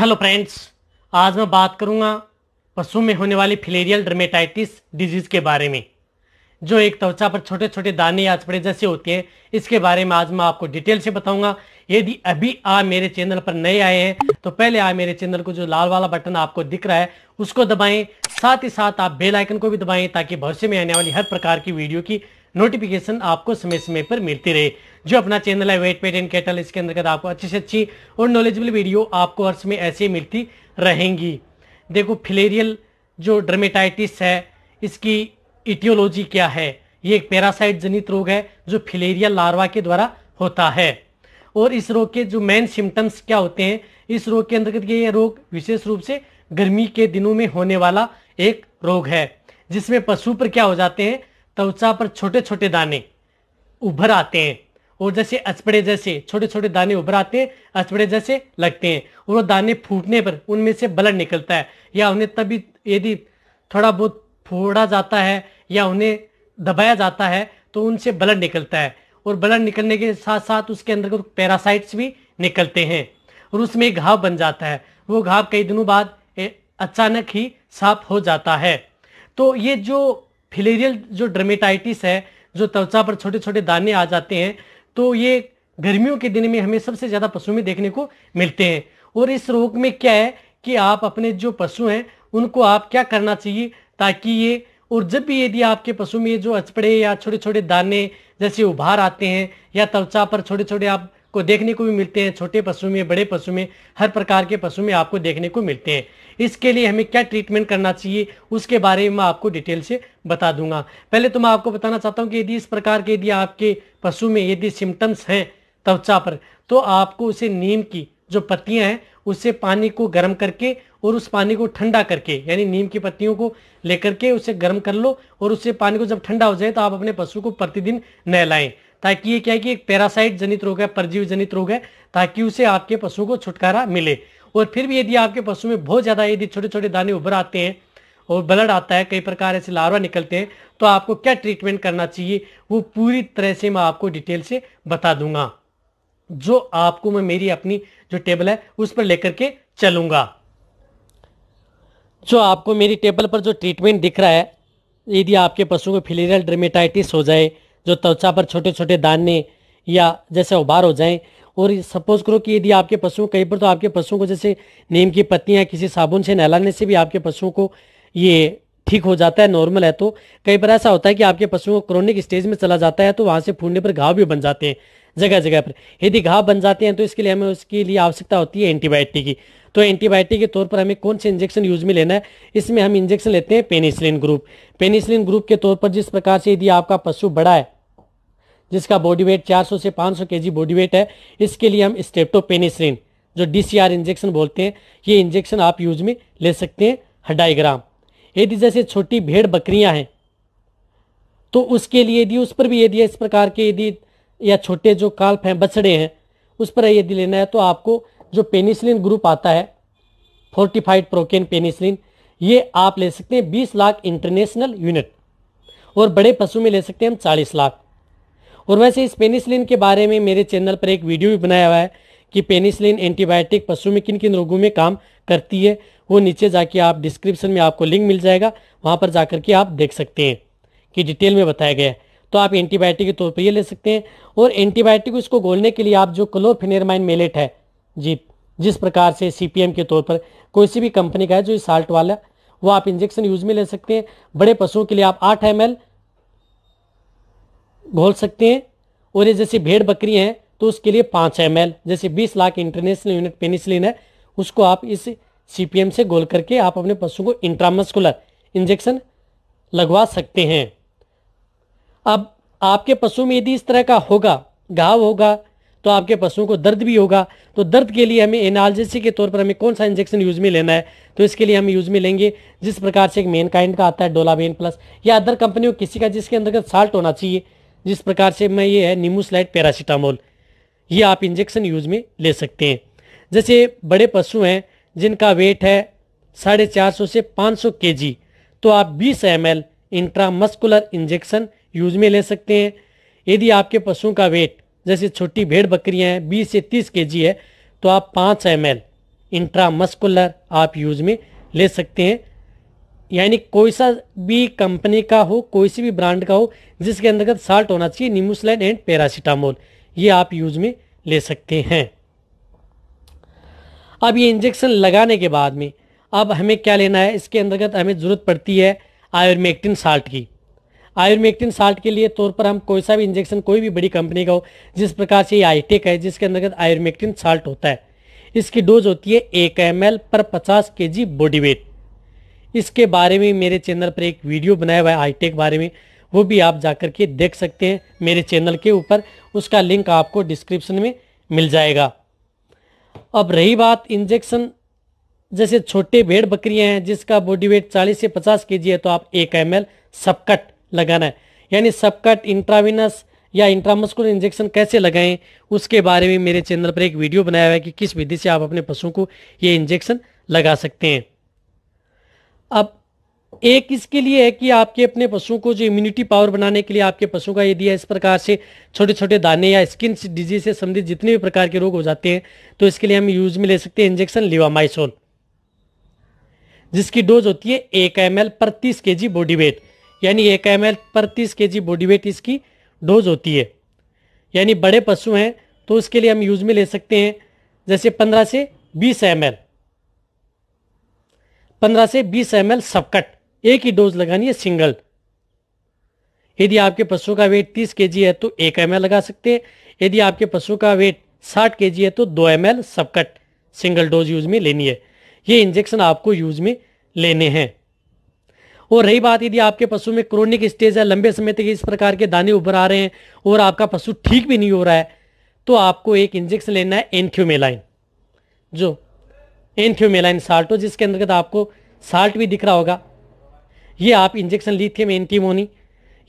Hello friends, आज मैं बात करूंगा पशु में होने वाली फिलेरियल डर्मेटाइटिस डिजीज के बारे में, जो एक त्वचा पर छोटे छोटे दाने या चपड़े जैसे होते हैं। इसके बारे में आज मैं आपको डिटेल से बताऊंगा। यदि अभी आप मेरे चैनल पर नए आए हैं तो पहले आप मेरे चैनल को जो लाल वाला बटन आपको दिख रहा है उसको दबाएं, साथ ही साथ आप बेल आइकन को भी दबाएं ताकि भविष्य में आने वाली हर प्रकार की वीडियो की नोटिफिकेशन आपको समय समय पर मिलती रहे। जो अपना चैनल है वेट पेट एंड कैटल, इसके अंतर्गत आपको अच्छी से अच्छी और नॉलेजेबल वीडियो आपको हर समय ऐसे मिलती रहेंगी। देखो, फिलेरियल जो डर्मेटाइटिस है इसकी इटियोलॉजी क्या है। ये एक पैरासाइट जनित रोग है जो फिलेरिया लार्वा के द्वारा होता है। और इस रोग के जो मेन सिम्टम्स क्या होते हैं, इस रोग के अंतर्गत ये रोग विशेष रूप से गर्मी के दिनों में होने वाला एक रोग है, जिसमें पशु पर क्या हो जाते हैं, त्वचा पर छोटे छोटे दाने उभर आते हैं और जैसे अचपड़े जैसे छोटे छोटे दाने उभर आते हैं, अचपड़े जैसे लगते हैं। और वो दाने फूटने पर उनमें से ब्लड निकलता है, या उन्हें तभी यदि थोड़ा बहुत फोड़ा जाता है या उन्हें दबाया जाता है तो उनसे ब्लड निकलता है। और ब्लड निकलने के साथ साथ उसके अंदर कुछ पैरासाइट्स भी निकलते हैं और उसमें एक घाव बन जाता है। वो घाव कई दिनों बाद अचानक ही साफ हो जाता है। तो ये जो फिलेरियल जो डर्मेटाइटिस है, जो त्वचा पर छोटे छोटे दाने आ जाते हैं, तो ये गर्मियों के दिन में हमें सबसे ज्यादा पशु में देखने को मिलते हैं। और इस रोग में क्या है कि आप अपने जो पशु हैं उनको आप क्या करना चाहिए ताकि ये, और जब भी यदि आपके पशु में जो अचपड़े या छोटे छोटे दाने जैसे उभार आते हैं या त्वचा पर छोटे छोटे आपको देखने को भी मिलते हैं, छोटे पशु में बड़े पशु में हर प्रकार के पशु में आपको देखने को मिलते हैं, इसके लिए हमें क्या ट्रीटमेंट करना चाहिए उसके बारे में मैं आपको डिटेल से बता दूंगा। पहले तो मैं आपको बताना चाहता हूं कि यदि इस प्रकार के यदि आपके पशु में यदि सिम्टम्स हैं त्वचा पर, तो आपको उसे नीम की जो पत्तियां हैं उससे पानी को गर्म करके और उस पानी को ठंडा करके, यानी नीम की पत्तियों को लेकर के उसे गर्म कर लो और उससे पानी को जब ठंडा हो जाए तो आप अपने पशु को प्रतिदिन नहलाएं, ताकि ये क्या है कि एक पैरासाइट जनित रोग है, परजीवी जनित रोग है, ताकि उसे आपके पशु को छुटकारा मिले। और फिर भी यदि आपके पशु में बहुत ज्यादा यदि छोटे छोटे दाने उभर आते हैं और ब्लड आता है, कई प्रकार ऐसे लार्वा निकलते हैं, तो आपको क्या ट्रीटमेंट करना चाहिए वो पूरी तरह से मैं आपको डिटेल से बता दूंगा, जो आपको मैं मेरी अपनी जो टेबल है उस पर लेकर के चलूंगा। जो आपको मेरी टेबल पर जो ट्रीटमेंट दिख रहा है, यदि आपके पशु को फिलेरियल डर्मेटाइटिस हो जाए, जो त्वचा पर छोटे छोटे दाने या जैसे उभार हो जाएं, और सपोज करो कि यदि आपके पशु कहीं पर, तो आपके पशुओं को जैसे नीम की पत्तियां किसी साबुन से नहलाने से भी आपके पशुओं को ये ठीक हो जाता है, नॉर्मल है। तो कई बार ऐसा होता है कि आपके पशुओं को क्रोनिक स्टेज में चला जाता है तो वहां से फूटने पर घाव भी बन जाते हैं जगह जगह पर। यदि घाव बन जाते हैं तो इसके लिए हमें उसके लिए आवश्यकता होती है एंटीबायोटिक की। तो एंटीबायोटिक के तौर पर हमें कौन से इंजेक्शन यूज में लेना है, इसमें हम इंजेक्शन लेते हैं पेनिसिलिन ग्रुप। पेनिसिलिन ग्रुप के तौर पर जिस प्रकार से यदि आपका पशु बड़ा है, जिसका बॉडी वेट 400 से 500 केजी बॉडी वेट है, इसके लिए हम स्ट्रेप्टोपेनिसिलिन जो DCR इंजेक्शन बोलते हैं, ये इंजेक्शन आप यूज में ले सकते हैं 2.5 ग्राम। यदि जैसे छोटी भेड़ बकरियां हैं तो उसके लिए यदि उस पर भी यदि इस प्रकार के यदि या छोटे जो काल्फ हैं, बछड़े हैं, उस पर यदि लेना है तो आपको जो पेनिसिलिन ग्रुप आता है, फोर्टिफाइड प्रोकेन पेनिसिलिन, ये आप ले सकते हैं 20 लाख इंटरनेशनल यूनिट, और बड़े पशु में ले सकते हैं हम 40 लाख। और वैसे इस पेनिसिलिन के बारे में मेरे चैनल पर एक वीडियो भी बनाया हुआ है कि पेनिसिलिन एंटीबायोटिक पशु में किन किन रोगों में काम करती है। वो नीचे जाके आप डिस्क्रिप्शन में आपको लिंक मिल जाएगा, वहां पर जाकर के आप देख सकते हैं कि डिटेल में बताया गया है। तो आप एंटीबायोटिक के तौर पर ये ले सकते हैं। और एंटीबायोटिक इसको घोलने के लिए आप जो क्लोरफेनेरमाइन मेलेट है जी, जिस प्रकार से CPM के तौर पर कोई सी भी कंपनी का है जो साल्ट वाला, वो आप इंजेक्शन यूज में ले सकते हैं। बड़े पशुओं के लिए आप 8 ml घोल सकते हैं, और ये जैसे भेड़ बकरी हैं तो उसके लिए 5 ml, जैसे 20 लाख इंटरनेशनल यूनिट पेनिसिलिन है, उसको आप इस CPM से घोल करके आप अपने पशु को इंट्रामस्कुलर इंजेक्शन लगवा सकते हैं। अब आपके पशु में यदि इस तरह का होगा, घाव होगा, तो आपके पशुओं को दर्द भी होगा, तो दर्द के लिए हमें एनाल्जेसिक के तौर पर हमें कौन सा इंजेक्शन यूज में लेना है, तो इसके लिए हम यूज में लेंगे जिस प्रकार से एक मेनकाइंड का आता है डोलावेन प्लस, या अदर कंपनियों किसी का जिसके अंतर्गत साल्ट होना चाहिए, जिस प्रकार से मैं ये है निमोस्लाइड पैरासीटामोल, ये आप इंजेक्शन यूज में ले सकते हैं। जैसे बड़े पशु हैं जिनका वेट है 450 से 500 केजी, तो आप 20 ml इंट्रामस्कुलर इंजेक्शन यूज में ले सकते हैं। यदि आपके पशुओं का वेट जैसे छोटी भेड़ बकरियां हैं 20 से 30 केजी है, तो आप 5 ml इंट्रामस्कुलर आप यूज में ले सकते हैं। यानी कोई सा भी कंपनी का हो, कोई सी भी ब्रांड का हो, जिसके अंतर्गत साल्ट होना चाहिए, निमोसिलाइन एंड पैरासीटामोल, ये आप यूज में ले सकते हैं। अब ये इंजेक्शन लगाने के बाद में अब हमें क्या लेना है, इसके अंतर्गत हमें जरूरत पड़ती है आयुर्मेक्टिन साल्ट की। आयुर्मेक्टिन साल्ट के लिए तौर पर हम कोई सा भी इंजेक्शन, कोई भी बड़ी कंपनी का हो, जिस प्रकार से ये आईटेक है जिसके अंतर्गत आयुर्मेक्टिन साल्ट होता है, इसकी डोज होती है 1 ml पर 50 kg बॉडी वेट। इसके बारे में मेरे चैनल पर एक वीडियो बनाया हुआ है आईटेक बारे में, वो भी आप जाकर के देख सकते हैं मेरे चैनल के ऊपर, उसका लिंक आपको डिस्क्रिप्शन में मिल जाएगा। अब रही बात इंजेक्शन, जैसे छोटे भेड़ बकरियां हैं जिसका बॉडी वेट 40 से 50 kg है, तो आप 1 ml सबकट लगाना है। यानी सबकट इंट्राविनस या इंट्रामस्कुलर इंजेक्शन कैसे लगाएं, उसके बारे में मेरे चैनल पर एक वीडियो बनाया हुआ है कि किस विधि से आप अपने पशुओं को ये इंजेक्शन लगा सकते हैं। अब एक इसके लिए है कि आपके अपने पशुओं को जो इम्यूनिटी पावर बनाने के लिए आपके पशुओं का यदि इस प्रकार से छोटे छोटे दाने या स्किन डिजीज से संबंधित जितने भी प्रकार के रोग हो जाते हैं, तो इसके लिए हम यूज में ले सकते हैं इंजेक्शन लिवामाइसोल, जिसकी डोज होती है 1 ml पर 30 kg बॉडी वेट। यानी 1 ml पर 30 kg बॉडी वेट इसकी डोज होती है। यानी बड़े पशु हैं तो उसके लिए हम यूज में ले सकते हैं जैसे 15 से 20 ml, 15 से 20 ml सबकट, एक ही डोज लगानी है सिंगल। यदि आपके पशु का वेट 30 kg है तो 1 ml लगा सकते हैं। यदि आपके पशु का वेट 60 kg है तो 2 ml सबकट सिंगल डोज यूज में लेनी है। ये इंजेक्शन आपको यूज में लेने हैं। और रही बात, यदि आपके पशु में क्रोनिक स्टेज है, लंबे समय तक इस प्रकार के दाने उभर आ रहे हैं और आपका पशु ठीक भी नहीं हो रहा है, तो आपको एक इंजेक्शन लेना है एन्थ्योमेलाइन, जो एन्थ्योमेलाइन साल्ट हो, जिसके अंतर्गत आपको साल्ट भी दिख रहा होगा। ये आप इंजेक्शन लिथियम एंटीमोनी,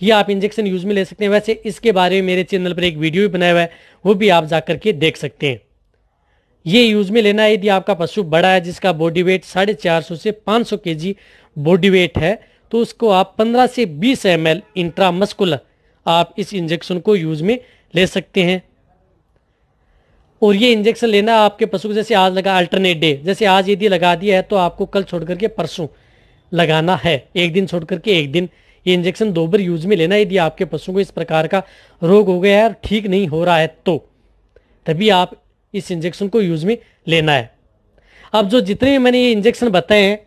ये आप इंजेक्शन यूज में ले सकते हैं। वैसे इसके बारे में मेरे चैनल पर एक वीडियो भी बनाया हुआ है, वो भी आप जाकर के देख सकते हैं। ये यूज में लेना है यदि आपका पशु बड़ा है, जिसका बॉडी वेट 450 से 500 kg बॉडी वेट है, तो उसको आप 15 से 20 ml इंट्रामस्कुलर आप इस इंजेक्शन को यूज में ले सकते हैं। और ये इंजेक्शन लेना आपके पशु को, जैसे आज लगा अल्टरनेट डे, जैसे आज यदि लगा दिया है तो आपको कल छोड़ करके परसों लगाना है, एक दिन छोड़ करके एक दिन। ये इंजेक्शन 2 बार यूज में लेना है। यदि आपके पशु को इस प्रकार का रोग हो गया है और ठीक नहीं हो रहा है, तो तभी आप इस इंजेक्शन को यूज में लेना है। अब जो जितने भी मैंने ये इंजेक्शन बताए हैं,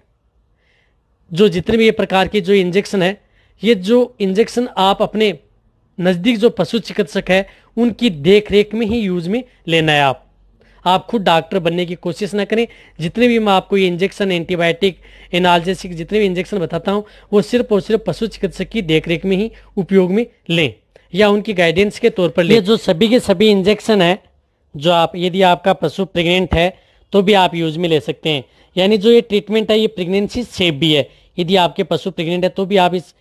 जो जितने भी ये प्रकार के जो इंजेक्शन है, ये जो इंजेक्शन आप अपने नज़दीक जो पशु चिकित्सक है उनकी देख रेख में ही यूज में लेना है। आप खुद डॉक्टर बनने की कोशिश ना करें। जितने भी मैं आपको ये इंजेक्शन, एंटीबायोटिक, एनाल्जेसिक, जितने भी इंजेक्शन बताता हूँ, वो सिर्फ और सिर्फ पशु चिकित्सक की देख रेख में ही उपयोग में लें या उनकी गाइडेंस के तौर पर लें। जो सभी के सभी इंजेक्शन है, जो आप, यदि आपका पशु प्रेग्नेंट है तो भी आप यूज में ले सकते हैं। यानी जो ये ट्रीटमेंट है ये प्रेगनेंसी सेफ भी है। यदि आपके पशु प्रेग्नेंट है तो भी आप इस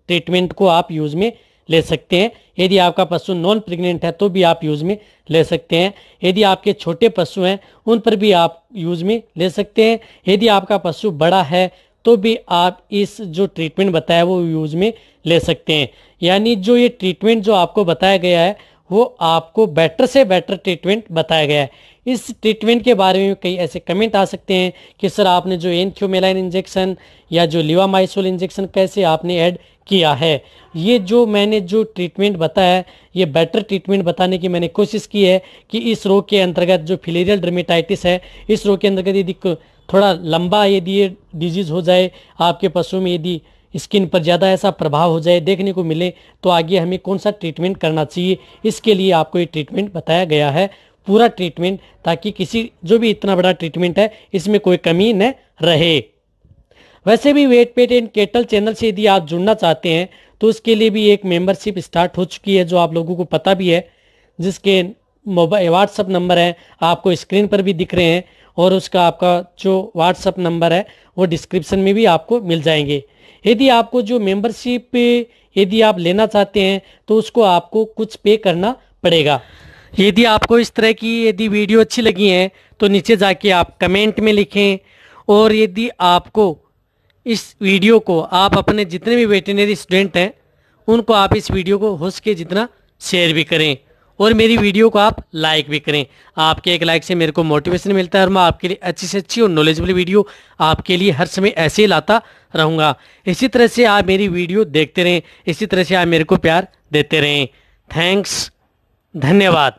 ट्रीटमेंट को आप यूज में ले सकते हैं। यदि आपका पशु नॉन प्रेग्नेंट है तो भी आप यूज में ले सकते हैं। यदि आपके छोटे पशु हैं उन पर भी आप यूज में ले सकते हैं। यदि आपका पशु बड़ा है तो भी आप इस जो ट्रीटमेंट बताया वो यूज में ले सकते हैं। यानी जो ये ट्रीटमेंट जो आपको बताया गया है वो आपको बेटर से बेटर ट्रीटमेंट बताया गया है। इस ट्रीटमेंट के बारे में कई ऐसे कमेंट आ सकते हैं कि सर आपने जो एन्थ्योमेलाइन इंजेक्शन या जो लिवामाइसोल इंजेक्शन कैसे आपने ऐड किया है। ये जो मैंने जो ट्रीटमेंट बताया है ये बेटर ट्रीटमेंट बताने की मैंने कोशिश की है कि इस रोग के अंतर्गत जो फिलेरियल डर्मेटाइटिस है, इस रोग के अंतर्गत यदि थोड़ा लंबा यदि ये डिजीज़ हो जाए, आपके पशु में यदि स्किन पर ज़्यादा ऐसा प्रभाव हो जाए देखने को मिले, तो आगे हमें कौन सा ट्रीटमेंट करना चाहिए, इसके लिए आपको ये ट्रीटमेंट बताया गया है, पूरा ट्रीटमेंट, ताकि किसी जो भी इतना बड़ा ट्रीटमेंट है इसमें कोई कमी न रहे। वैसे भी wet pet and kettle channel से यदि आप जुड़ना चाहते हैं तो उसके लिए भी एक मेंबरशिप स्टार्ट हो चुकी है, जो आप लोगों को पता भी है, जिसके मोबाइल व्हाट्सअप नंबर है आपको स्क्रीन पर भी दिख रहे हैं, और उसका आपका जो व्हाट्सअप नंबर है वो डिस्क्रिप्शन में भी आपको मिल जाएंगे। यदि आपको जो मेंबरशिप यदि आप लेना चाहते हैं तो उसको आपको कुछ पे करना पड़ेगा। यदि आपको इस तरह की यदि वीडियो अच्छी लगी है तो नीचे जाके आप कमेंट में लिखें, और यदि आपको इस वीडियो को आप अपने जितने भी वेटरनरी स्टूडेंट हैं उनको आप इस वीडियो को हो सके जितना शेयर भी करें, और मेरी वीडियो को आप लाइक भी करें। आपके एक लाइक से मेरे को मोटिवेशन मिलता है और मैं आपके लिए अच्छी से अच्छी और नॉलेजेबल वीडियो आपके लिए हर समय ऐसे ही लाता रहूँगा। इसी तरह से आप मेरी वीडियो देखते रहें, इसी तरह से आप मेरे को प्यार देते रहें। थैंक्स, धन्यवाद।